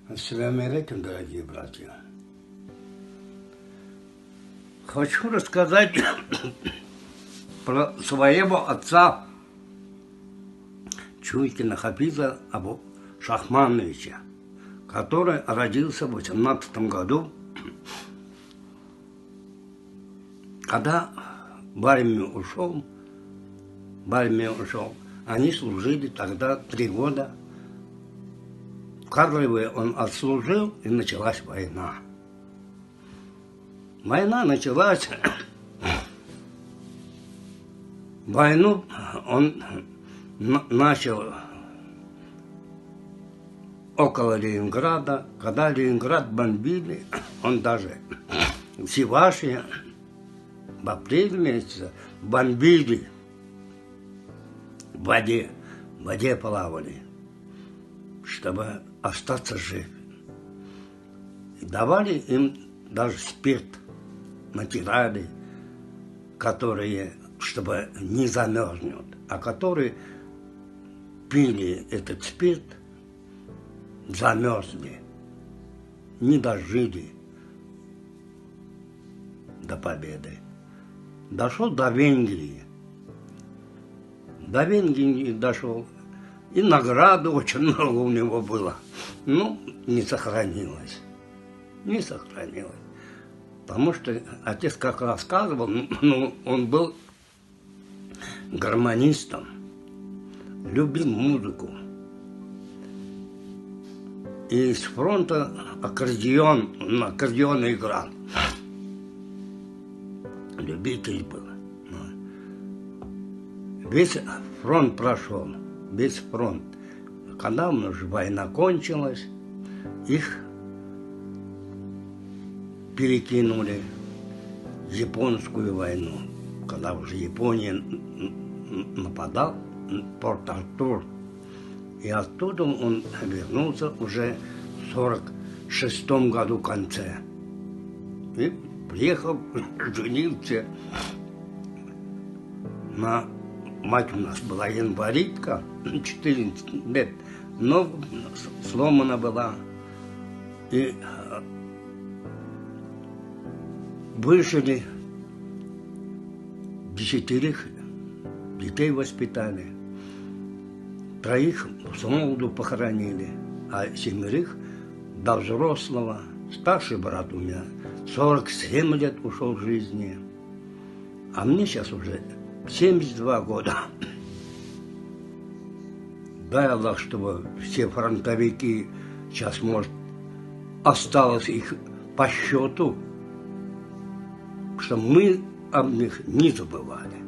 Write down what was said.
Ассаляму алейкум, дорогие братья. Хочу рассказать про своего отца Чуйкина Хафиза Абу Шахмановича, который родился в 18 году, когда в армию ушел. Они служили тогда 3 года. В Карлове он отслужил, и началась война. Война началась. Войну он начал около Ленинграда. Когда Ленинград бомбили, он даже в Севаше в апреле месяце бомбили, в воде плавали, чтобы остаться жив. И давали им даже спирт, натирали, которые, чтобы не замерзнет, а которые пили этот спирт, замерзли, не дожили до победы. Дошел до Венгрии. До Венгрии дошел. И награды очень много у него было. Но не сохранилось. Не сохранилось. Потому что отец, как рассказывал, он был гармонистом. Любил музыку. И с фронта на аккордеон играл. Любитель был. Весь фронт прошел. Весь фронт. Когда уже война кончилась, их перекинули в японскую войну. Когда уже Япония нападал, Порт-Артур. И оттуда он вернулся уже в 46-м году в конце. И приехал, женился на... Мать у нас была январитка, 14 лет, но сломана была. И выжили 10 детей воспитали. 3 с молоду похоронили, а 7 до взрослого. Старший брат у меня 47 лет ушел в жизни, а мне сейчас уже 72 года. Дай Аллах, чтобы все фронтовики сейчас, может, осталось их по счету, чтобы мы об них не забывали.